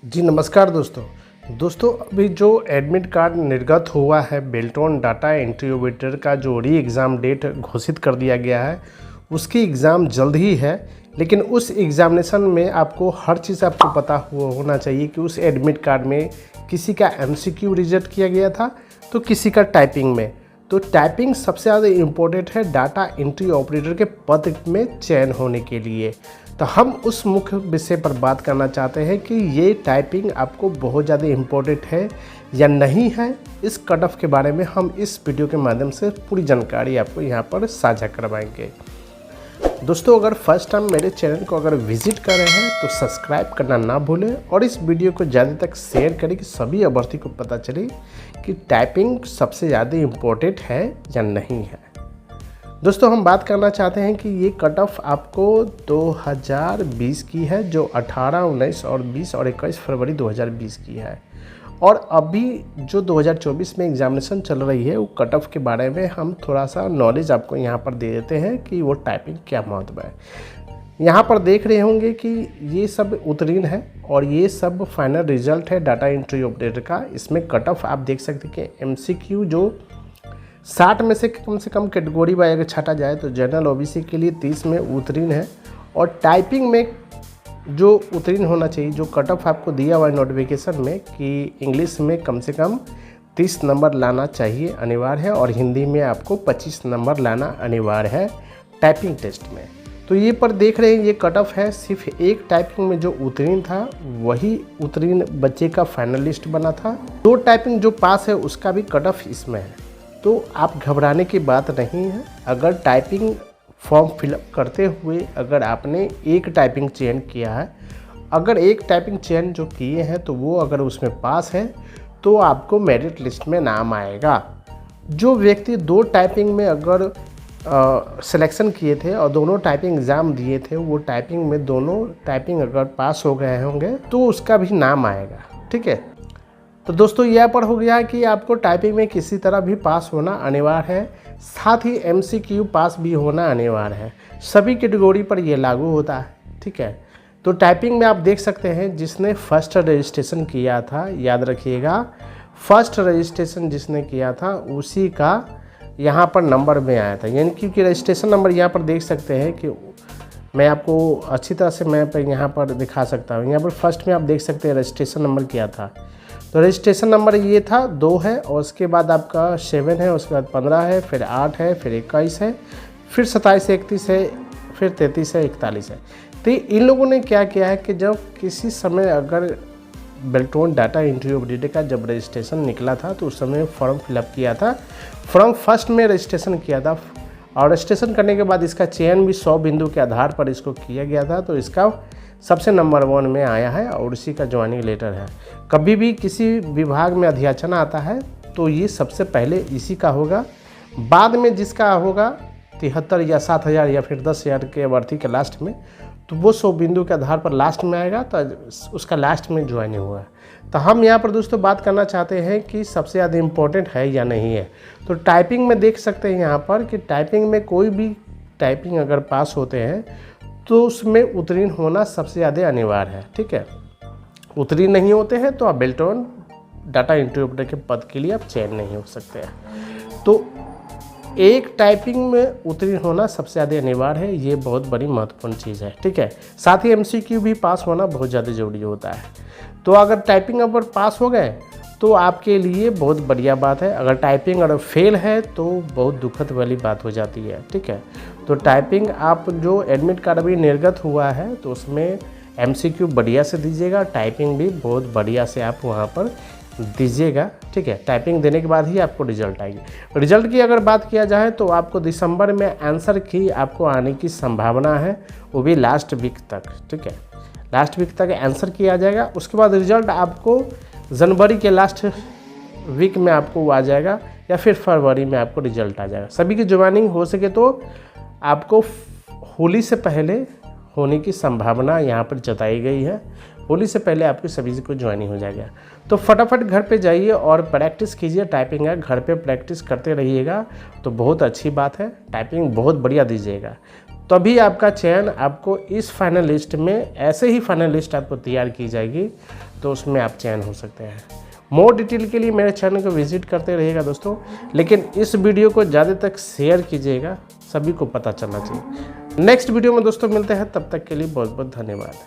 जी नमस्कार दोस्तों अभी जो एडमिट कार्ड निर्गत हुआ है बेल्ट्रॉन डाटा एंट्री ऑपरेटर का जो री एग्ज़ाम डेट घोषित कर दिया गया है उसकी एग्ज़ाम जल्द ही है। लेकिन उस एग्ज़ामिनेशन में आपको हर चीज़ आपको पता होना चाहिए कि उस एडमिट कार्ड में किसी का एमसीक्यू रिजेक्ट किया गया था तो किसी का टाइपिंग में। तो टाइपिंग सबसे ज़्यादा इम्पोर्टेंट है डाटा एंट्री ऑपरेटर के पद में चयन होने के लिए। तो हम उस मुख्य विषय पर बात करना चाहते हैं कि ये टाइपिंग आपको बहुत ज़्यादा इम्पोर्टेंट है या नहीं है। इस कट ऑफ के बारे में हम इस वीडियो के माध्यम से पूरी जानकारी आपको यहाँ पर साझा करवाएंगे। दोस्तों अगर फर्स्ट टाइम मेरे चैनल को अगर विजिट कर रहे हैं तो सब्सक्राइब करना ना भूलें और इस वीडियो को ज़्यादा तक शेयर करें कि सभी अभ्यर्थी को पता चले कि टाइपिंग सबसे ज़्यादा इम्पोर्टेंट है या नहीं है। दोस्तों हम बात करना चाहते हैं कि ये कट ऑफ आपको 2020 की है जो 18, 19 और 20 और 21 फरवरी 2020 की है। और अभी जो 2024 में एग्जामिनेशन चल रही है वो कट ऑफ के बारे में हम थोड़ा सा नॉलेज आपको यहाँ पर दे देते हैं कि वो टाइपिंग क्या महत्व है। यहाँ पर देख रहे होंगे कि ये सब उत्तीर्ण है और ये सब फाइनल रिजल्ट है डाटा एंट्री ऑपरेटर का। इसमें कट ऑफ आप देख सकते हैं कि एमसीक्यू जो 60 में से कम कैटेगरी वाइज अगर छाटा जाए तो जनरल ओबीसी के लिए 30 में उत्तीर्ण है। और टाइपिंग में जो उत्तीर्ण होना चाहिए जो कट ऑफ आपको दिया हुआ है नोटिफिकेशन में कि इंग्लिश में कम से कम 30 नंबर लाना चाहिए अनिवार्य है और हिंदी में आपको 25 नंबर लाना अनिवार्य है टाइपिंग टेस्ट में। तो ये पर देख रहे हैं ये कट ऑफ है। सिर्फ एक टाइपिंग में जो उत्तीर्ण था वही उत्तीर्ण बच्चे का फाइनल लिस्ट बना था। 2 टाइपिंग जो पास है उसका भी कट ऑफ इसमें है। तो आप घबराने की बात नहीं है। अगर टाइपिंग फॉर्म फिलअप करते हुए अगर आपने एक टाइपिंग चयन किया है, अगर एक टाइपिंग चयन जो किए हैं तो वो अगर उसमें पास है तो आपको मेरिट लिस्ट में नाम आएगा। जो व्यक्ति 2 टाइपिंग में अगर सिलेक्शन किए थे और दोनों टाइपिंग एग्ज़ाम दिए थे वो टाइपिंग में दोनों टाइपिंग अगर पास हो गए होंगे तो उसका भी नाम आएगा। ठीक है। तो दोस्तों यह पर हो गया कि आपको टाइपिंग में किसी तरह भी पास होना अनिवार्य है, साथ ही एमसीक्यू पास भी होना अनिवार्य है। सभी कैटेगरी पर यह लागू होता है। ठीक है। तो टाइपिंग में आप देख सकते हैं जिसने फर्स्ट रजिस्ट्रेशन किया था, याद रखिएगा फर्स्ट रजिस्ट्रेशन जिसने किया था उसी का यहाँ पर नंबर में आया था। यानी क्योंकि रजिस्ट्रेशन नंबर यहाँ पर देख सकते हैं कि मैं आपको अच्छी तरह से मैं यहाँ पर दिखा सकता हूँ। यहाँ पर फर्स्ट में आप देख सकते हैं रजिस्ट्रेशन नंबर क्या था। तो रजिस्ट्रेशन नंबर ये था 2 है और उसके बाद आपका 7 है, उसके बाद 15 है, फिर 8 है, फिर 21 है, फिर 27 है, 31 है, फिर 33 है, 41 है। तो इन लोगों ने क्या किया है कि जब किसी समय अगर बेल्ट्रॉन डाटा एंट्री ऑपरेटर का जब रजिस्ट्रेशन निकला था तो उस समय फॉर्म फिलअप किया था। फॉर्म फर्स्ट में रजिस्ट्रेशन किया था और रजिस्ट्रेशन करने के बाद इसका चयन भी 100 बिंदु के आधार पर इसको किया गया था। तो इसका सबसे नंबर 1 में आया है और इसी का ज्वाइनिंग लेटर है। कभी भी किसी विभाग में अध्याचन आता है तो ये सबसे पहले इसी का होगा। बाद में जिसका होगा 73 या 7000 या फिर 10,000 के अभ्यर्थी के लास्ट में तो वो 100 बिंदु के आधार पर लास्ट में आएगा तो उसका लास्ट में ज्वाइनिंग हुआ। तो हम यहाँ पर दोस्तों बात करना चाहते हैं कि सबसे ज़्यादा इम्पोर्टेंट है या नहीं है। तो टाइपिंग में देख सकते हैं यहाँ पर कि टाइपिंग में कोई भी टाइपिंग अगर पास होते हैं तो उसमें उत्तीर्ण होना सबसे ज़्यादा अनिवार्य है। ठीक है। उत्तीर्ण नहीं होते हैं तो आप बेल्ट्रॉन डाटा एंट्री ऑपरेटर के पद के लिए आप चयन नहीं हो सकते हैं। तो एक टाइपिंग में उत्तीर्ण होना सबसे ज़्यादा अनिवार्य है। ये बहुत बड़ी महत्वपूर्ण चीज़ है। ठीक है। साथ ही एमसीक्यू भी पास होना बहुत ज़्यादा ज़रूरी होता है। तो अगर टाइपिंग अगर पास हो गए तो आपके लिए बहुत बढ़िया बात है। अगर टाइपिंग अगर फेल है तो बहुत दुखद वाली बात हो जाती है। ठीक है। तो टाइपिंग आप जो एडमिट कार्ड अभी निर्गत हुआ है तो उसमें एमसीक्यू बढ़िया से दीजिएगा, टाइपिंग भी बहुत बढ़िया से आप वहाँ पर दीजिएगा। ठीक है। टाइपिंग देने के बाद ही आपको रिजल्ट आएगी। रिजल्ट की अगर बात किया जाए तो आपको दिसंबर में आंसर की आपको आने की संभावना है, वो भी लास्ट वीक तक। ठीक है। लास्ट वीक तक आंसर किया जाएगा। उसके बाद रिजल्ट आपको जनवरी के लास्ट वीक में आपको आ जाएगा या फिर फरवरी में आपको रिजल्ट आ जाएगा। सभी की ज्वाइनिंग हो सके तो आपको होली से पहले होने की संभावना यहाँ पर जताई गई है। होली से पहले आपकी सभी को ज्वाइनिंग हो जाएगा। तो फटाफट घर पे जाइए और प्रैक्टिस कीजिए। टाइपिंग है घर पे प्रैक्टिस करते रहिएगा तो बहुत अच्छी बात है। टाइपिंग बहुत बढ़िया दीजिएगा। तभी आपका चयन आपको इस फाइनल लिस्ट में, ऐसे ही फाइनल लिस्ट आपको तैयार की जाएगी तो उसमें आप चयन हो सकते हैं। मोर डिटेल के लिए मेरे चैनल को विजिट करते रहिएगा दोस्तों, लेकिन इस वीडियो को ज़्यादा तक शेयर कीजिएगा, सभी को पता चलना चाहिए। नेक्स्ट वीडियो में दोस्तों मिलते हैं, तब तक के लिए बहुत बहुत धन्यवाद।